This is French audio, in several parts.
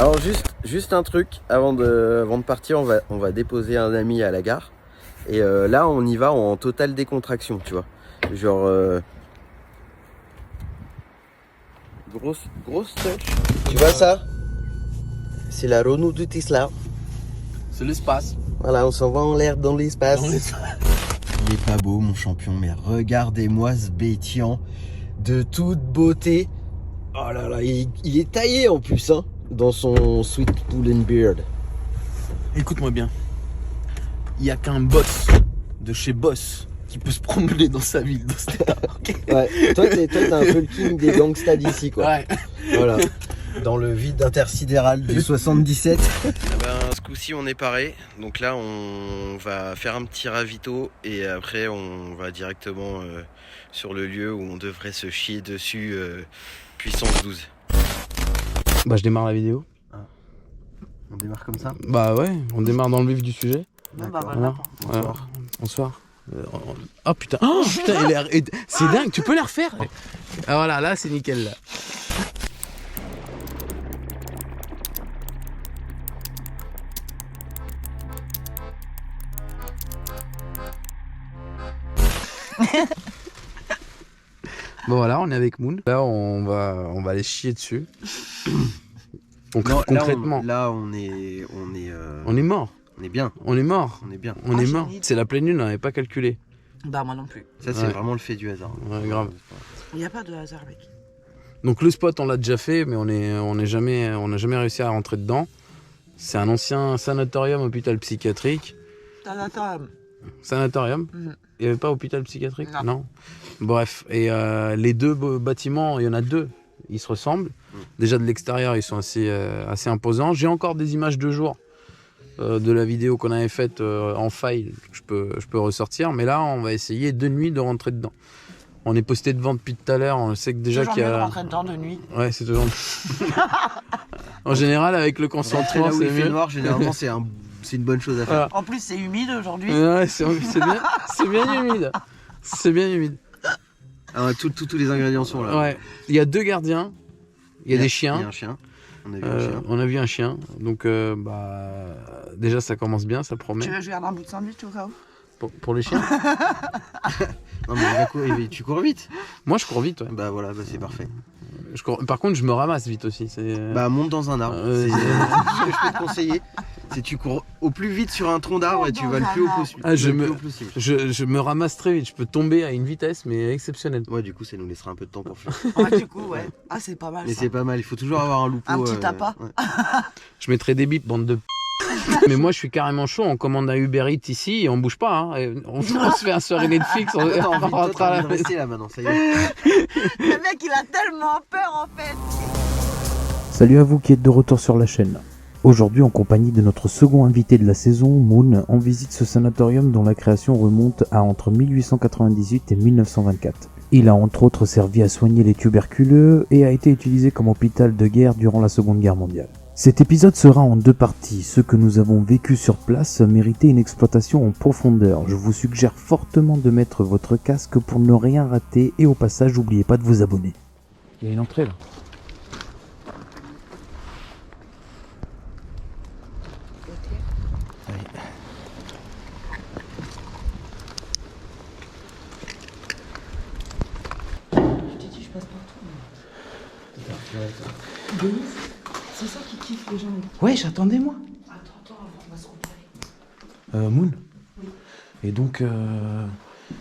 Alors juste un truc, avant de partir, on va déposer un ami à la gare. Et là, on y va en totale décontraction, tu vois. Genre... Grosse touch. Tu vois ça? C'est la Renault de Tesla. C'est l'espace. Voilà, on s'en va en l'air dans l'espace. Il est pas beau, mon champion, mais regardez-moi ce Bétian de toute beauté. Oh là là, il est taillé en plus, hein, dans son Sweet Pool and Beard. Écoute-moi bien. Il n'y a qu'un boss de chez Boss qui peut se promener dans sa ville, dans cet état. Okay. Ouais, toi t'es un peu le king des gangsters d'ici, quoi. Ouais. Voilà. Dans le vide intersidéral du 77. Ce coup-ci on est paré, donc là on va faire un petit ravito et après on va directement sur le lieu où on devrait se chier dessus puissance 12. Bah je démarre la vidéo. On démarre comme ça? Bah ouais, on démarre dans le vif du sujet. D'accord. Voilà. Bonsoir. Bonsoir. Oh putain, c'est dingue, tu peux la refaire? Ah voilà, là c'est nickel là. Bon voilà, on est avec Moon. Là on va aller chier dessus. Donc Non, concrètement, on est mort. On est bien. On est mort. On est bien. On est mort. C'est la pleine lune, on n'avait pas calculé. Bah moi non plus. Ça c'est vraiment le fait du hasard. Ouais, grave. Il n'y a pas de hasard, mec. Donc le spot on l'a déjà fait, mais on n'a jamais réussi à rentrer dedans. C'est un ancien sanatorium hôpital psychiatrique. Sanatorium. Il n'y avait pas hôpital psychiatrique? Non. Bref, et les deux bâtiments, il y en a deux, ils se ressemblent. Déjà de l'extérieur, ils sont assez imposants. J'ai encore des images de jour de la vidéo qu'on avait faite en file, que je peux ressortir. Mais là, on va essayer de nuit de rentrer dedans. On est posté devant depuis tout à l'heure, on sait que déjà qu'il y a... de rentrer dedans de nuit. Ouais, c'est toujours... En général, avec le consentement, c'est mieux. Noir, généralement, c'est une bonne chose à faire. Voilà. En plus, c'est humide aujourd'hui. Ouais, c'est bien humide. C'est bien humide. Ah, tous les ingrédients sont là. Ouais. Il y a deux gardiens, il y a des chiens. Il y a un chien. On a vu un chien. On a vu un chien. Donc, déjà, ça commence bien, ça promet. Tu veux que je garde un bout de sandwich au cas où? Pour les chiens? Non, mais tu cours vite. Moi, je cours vite, ouais. Bah voilà, c'est parfait. Par contre, je me ramasse vite aussi. Bah monte dans un arbre. C'est ce que je peux te conseiller. C'est tu cours au plus vite sur un tronc d'arbre et tu vas le plus haut possible. Je me ramasse très vite. Je peux tomber à une vitesse, mais exceptionnelle. Ouais, du coup, ça nous laissera un peu de temps pour faire. Ouais, du coup, ouais. Ah, c'est pas mal. Mais c'est pas mal. Il faut toujours avoir un loupeau. Un petit appât. Ouais. Je mettrai des bips, bande de... Mais moi je suis carrément chaud, on commande un Uber Eats ici et on bouge pas, hein. On se fait un soirée Netflix, on rentre à la maison. Là maintenant, ça y est. Le mec il a tellement peur en fait. Salut à vous qui êtes de retour sur la chaîne. Aujourd'hui en compagnie de notre second invité de la saison, Moon, on visite ce sanatorium dont la création remonte à entre 1898 et 1924. Il a entre autres servi à soigner les tuberculeux et a été utilisé comme hôpital de guerre durant la Seconde Guerre mondiale. Cet épisode sera en deux parties. Ce que nous avons vécu sur place méritait une exploitation en profondeur. Je vous suggère fortement de mettre votre casque pour ne rien rater et au passage, n'oubliez pas de vous abonner. Il y a une entrée là. Je t'ai dit, je passe partout. De ouf. C'est ça qui kiffe les gens. Ouais, j'attendais-moi. Attends, on va se repérer. Moon. Oui. Et donc,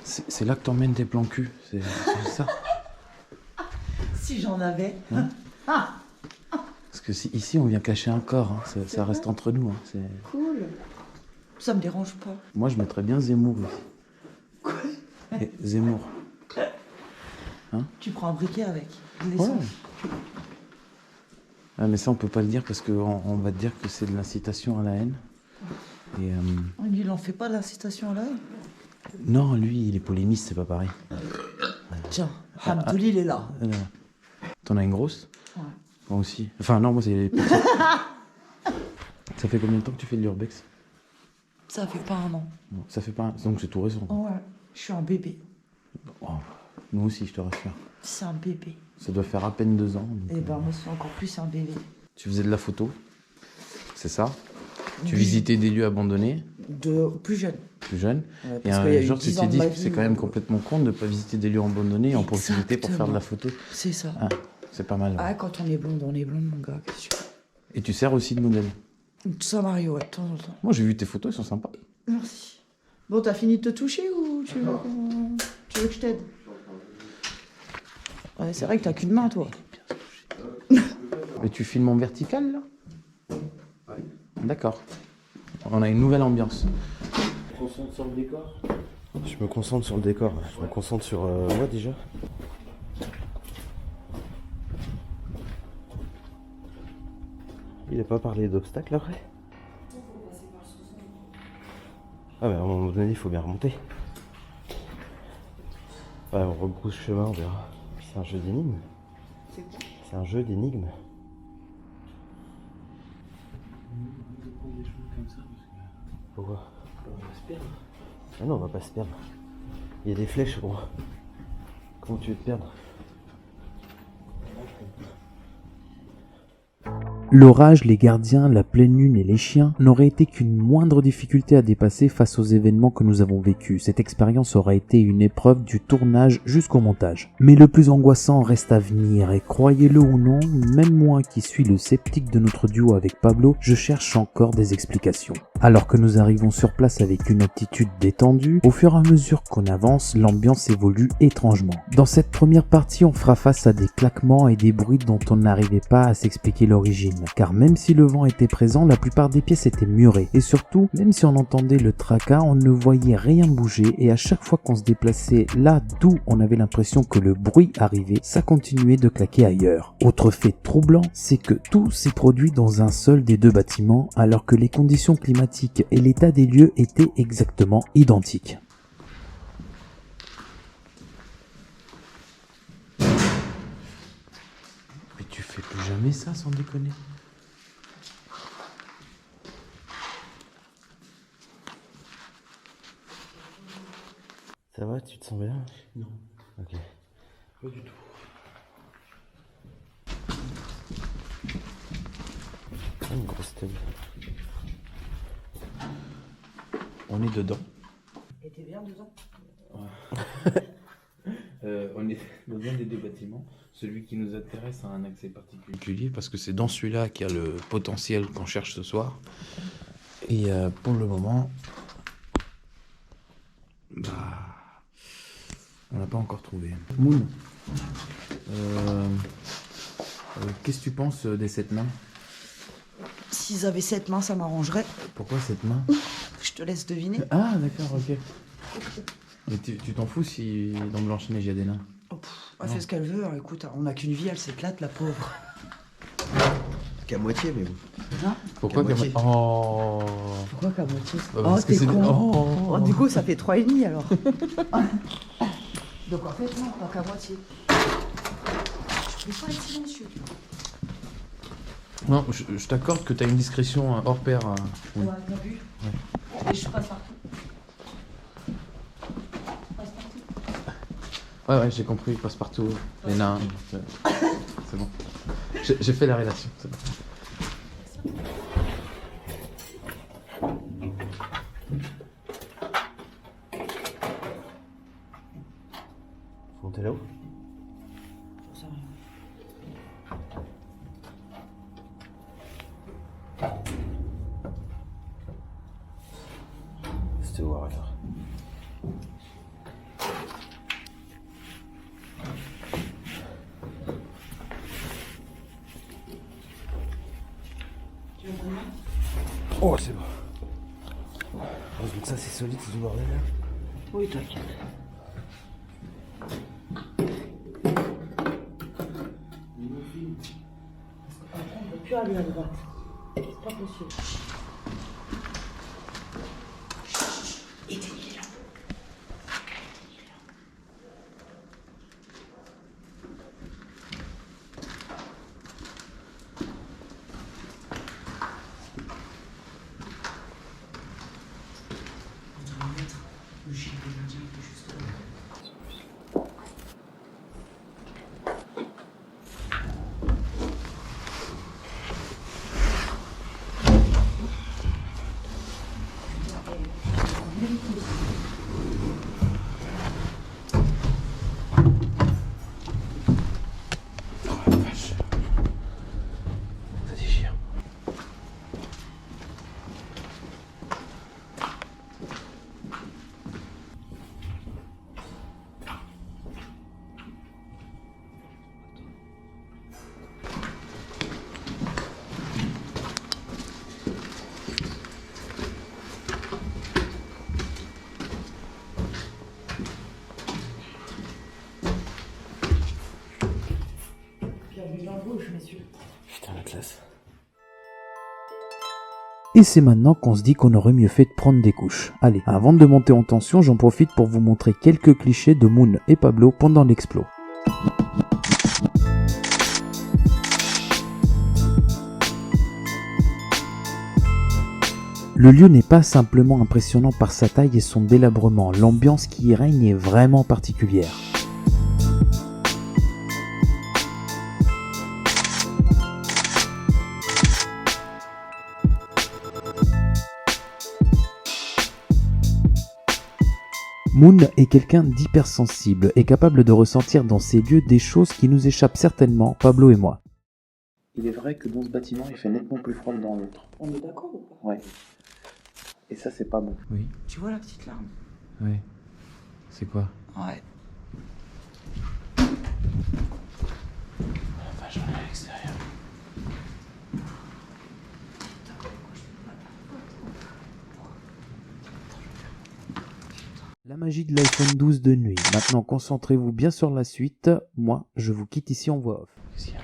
c'est là que t'emmènes tes plans cul, c'est ça? Si j'en avais. Hein? Parce que ici, on vient cacher un corps, hein. Ça reste entre nous. Hein. Cool. Ça me dérange pas. Moi, je mettrais bien Zemmour ici. Quoi? Zemmour. Hein? Tu prends un briquet avec. Ouais. Ah, mais ça, on peut pas le dire parce qu'on va te dire que c'est de l'incitation à la haine. Et, lui, il en fait pas de l'incitation à la haine. Non, lui, il est polémiste, c'est pas pareil. Tiens, Hamdouli, il est là. T'en as une grosse? Ouais. Moi aussi. Enfin, non, moi, c'est... Ça fait combien de temps que tu fais de l'urbex? Ça fait pas un an. Non, ça fait pas un... Donc, c'est tout récent. Ouais, je suis un bébé. Oh, nous aussi, je te rassure. C'est un bébé. Ça doit faire à peine 2 ans. Et ben moi c'est encore plus un bébé. Tu faisais de la photo? c'est ça. Tu visitais des lieux abandonnés. De plus jeune. Plus jeune. Ouais, Et parce qu'il y a un eu jour, tu 10 ans t'es de dit ma que c'est vie quand même où- complètement con de ne pas visiter des lieux abandonnés et en profiter pour faire de la photo. C'est ça. Ah, c'est pas mal. Ouais. Ah, quand on est blonde, mon gars. Qu'est-ce que tu Et tu sers aussi de modèle. veux. Tout ça, Mario, ouais, de temps en temps. Moi, j'ai vu tes photos, elles sont sympas. Merci. Bon, t'as fini de te toucher ou tu veux que je t'aide? Ouais, c'est vrai que t'as qu'une main, toi. Mais tu filmes en vertical, là? Ouais. D'accord. On a une nouvelle ambiance. Je me concentre sur le décor. Je me concentre sur le décor. Je me concentre sur moi déjà. Il a pas parlé d'obstacles après? Ah mais à un moment donné il faut bien remonter. Ouais, on rebrousse chemin, on verra. C'est un jeu d'énigmes. C'est un jeu d'énigmes. Pourquoi? On va se perdre. Ah non, on va pas se perdre. Il y a des flèches, gros. Comment tu veux te perdre? L'orage, les gardiens, la pleine lune et les chiens n'auraient été qu'une moindre difficulté à dépasser face aux événements que nous avons vécus. Cette expérience aura été une épreuve du tournage jusqu'au montage. Mais le plus angoissant reste à venir et croyez-le ou non, même moi qui suis le sceptique de notre duo avec Pablo, je cherche encore des explications. Alors que nous arrivons sur place avec une attitude détendue, au fur et à mesure qu'on avance, l'ambiance évolue étrangement. Dans cette première partie, on fera face à des claquements et des bruits dont on n'arrivait pas à s'expliquer l'origine. Car même si le vent était présent, la plupart des pièces étaient murées. Et surtout, même si on entendait le tracas, on ne voyait rien bouger et à chaque fois qu'on se déplaçait là d'où on avait l'impression que le bruit arrivait, ça continuait de claquer ailleurs. Autre fait troublant, c'est que tout s'est produit dans un seul des deux bâtiments alors que les conditions climatiques et l'état des lieux étaient exactement identiques. Mais tu fais plus jamais ça sans déconner. Ça va, tu te sens bien? Non, Ok. pas du tout. Ah, une grosse table. On est dedans. Et t'es bien dedans? On est dans un des deux bâtiments. Celui qui nous intéresse a un accès particulier parce que c'est dans celui-là qu'il y a le potentiel qu'on cherche ce soir. Et pour le moment, on n'a pas encore trouvé. Moon, qu'est-ce que tu penses des 7 mains? S'ils avaient 7 mains, ça m'arrangerait. Pourquoi 7 mains? Je te laisse deviner. Ah, d'accord, ok. Mais tu t'en fous si dans Blanche-Neige il y a des nains? Elle fait ce qu'elle veut. Alors, écoute, on n'a qu'une vie, elle s'éclate, la pauvre. Qu'à moitié, mais bon. Hein? Pourquoi Qu'à moitié. Oh. Pourquoi qu'à moitié? Parce que t'es c'est con. Oh. Oh, du coup, ça fait 3,5 alors. Donc en fait, non, pas qu'à moitié. Je peux pas être silencieux. Non, je t'accorde que t'as une discrétion hors pair. Oui. Ouais, t'as vu? Et je passe partout. Passe partout. Ouais, j'ai compris, passe partout. Les nains. C'est bon. J'ai fait la relation. C'est bon. Faut monter là-haut? C'était où alors? Oh, c'est bon. Heureusement que ça c'est solide ce bordel là. Oui, t'inquiète. On ne peut plus aller à droite. C'est pas possible. Éteignez-la. On va mettre le chien de l'Indien qui est juste là. Oh la vache. Ça déchire. Putain, la classe. Et c'est maintenant qu'on se dit qu'on aurait mieux fait de prendre des couches. Allez, avant de monter en tension, j'en profite pour vous montrer quelques clichés de Moon et Pablo pendant l'explo. Le lieu n'est pas simplement impressionnant par sa taille et son délabrement, l'ambiance qui y règne est vraiment particulière. Moon est quelqu'un d'hypersensible et capable de ressentir dans ces lieux des choses qui nous échappent certainement, Pablo et moi. Il est vrai que dans ce bâtiment, il fait nettement plus froid que dans l'autre. On est d'accord ou pas? Ouais. Et ça, c'est pas bon. Oui. Tu vois la petite larme? Oui. C'est quoi? Ouais. La vache, on est à l'extérieur. La magie de l'iPhone 12 de nuit. Maintenant, concentrez-vous bien sur la suite. Moi, je vous quitte ici en voix off. Qu'est-ce qu'il y a?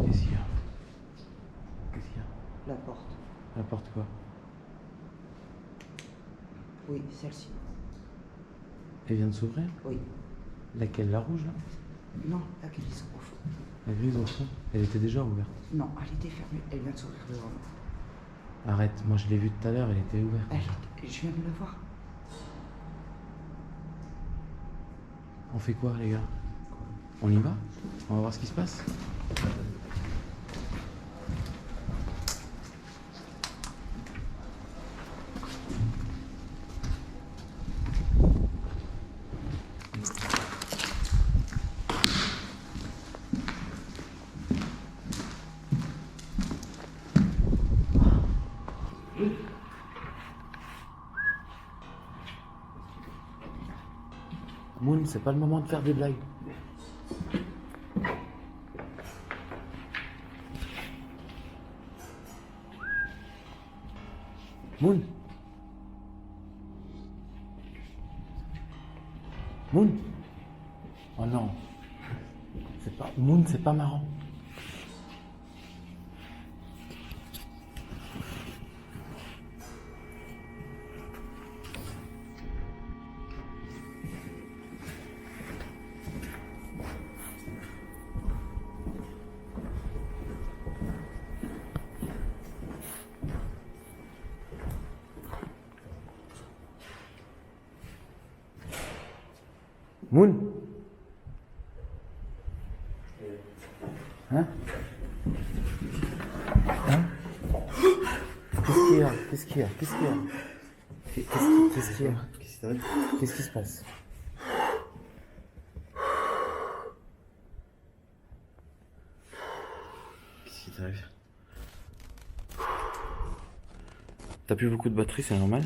Qu'est-ce qu'il y a? Qu'est-ce qu'il y a? La porte. La porte quoi? Oui, celle-ci. Elle vient de s'ouvrir? Oui. Laquelle? La rouge là? Non, la glisse au fond. La grise au fond? Elle était déjà ouverte. Non, elle était fermée. Elle vient de s'ouvrir devant nous. Arrête, moi je l'ai vue tout à l'heure, elle était ouverte. Je viens de la voir. On fait quoi les gars? On y va? On va voir ce qui se passe? Moon, c'est pas le moment de faire des blagues. Moon. Moon. Oh non. C'est pas... Moon, c'est pas marrant. Moon. Hein? Hein? Qu'est-ce qu'il y a? Qu'est-ce qu'il y a? Qu'est-ce qu'il y a? Qu'est-ce qu'il y a? Qu'est-ce qui se passe? Qu'est-ce qui t'arrive? T'as plus beaucoup de batterie, c'est normal?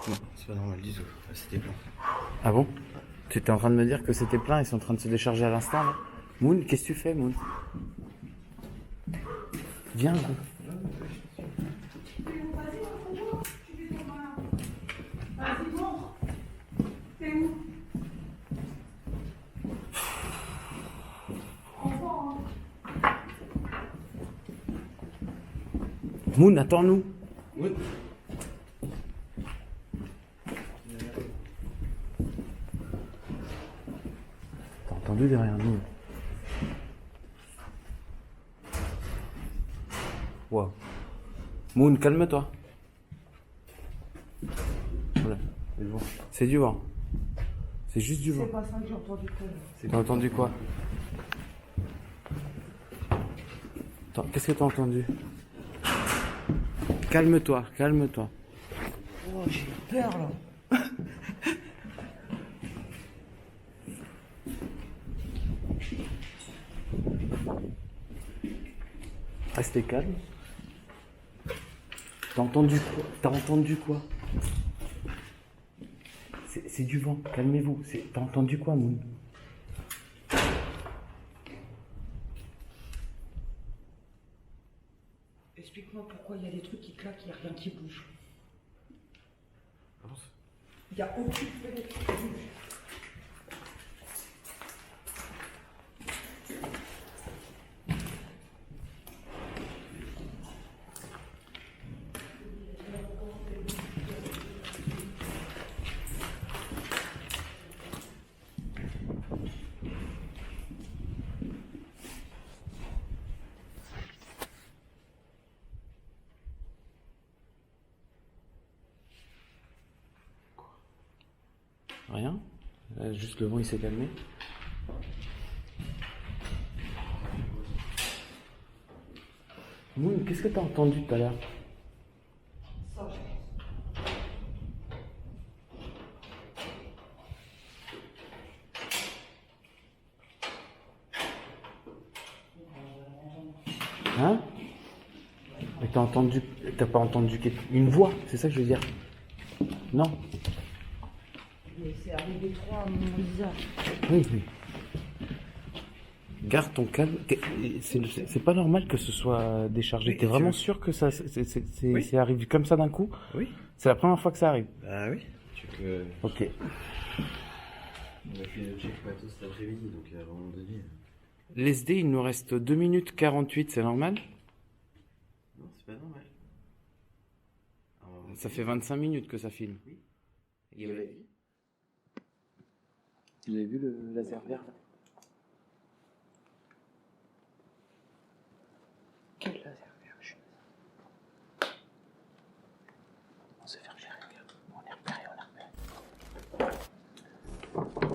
Non, c'est pas normal du tout. C'était plein. Ah bon? Tu étais en train de me dire que c'était plein, ils sont en train de se décharger à l'instant là? Moon, qu'est-ce que tu fais, Moon? Viens là. Moon, attends-nous. Oui. T'as entendu derrière nous? Wow. Moon, calme-toi. Voilà, c'est du vent. C'est du vent. C'est juste du vent. C'est pas ça que j'ai entendu tout à l'heure. T'as entendu quoi? Attends, qu'est-ce que t'as entendu? Calme-toi, calme-toi. Oh, j'ai peur là. Restez calme. T'as entendu quoi? T'as entendu quoi? C'est du vent, calmez-vous. T'as entendu quoi, Moon? Explique-moi pourquoi il y a des trucs qui claquent, il n'y a rien qui bouge. Avance. Il n'y a aucune fenêtre qui bouge. Rien. Juste le vent, il s'est calmé. Moon, qu'est-ce que t'as entendu tout à l'heure? Ça, Hein? Mais t'as pas entendu une voix, c'est ça que je veux dire? Non? mais c'est arrivé trop à mon visage. Oui, oui. Garde ton calme. C'est pas normal que ce soit déchargé. Oui, T'es vraiment sûr que ça Oui. c'est arrivé comme ça d'un coup? Oui. C'est la première fois que ça arrive. Ah oui. Tu peux. Ok. On a fait le check matos cet après-midi, donc à un moment donné. L'SD, il nous reste 2 minutes 48, c'est normal? Non, c'est pas normal. Ça fait 25 minutes que ça filme. Oui. Vous avez vu le laser vert là? Quel laser vert? On se fait gérer, on est repéré, on est repéré.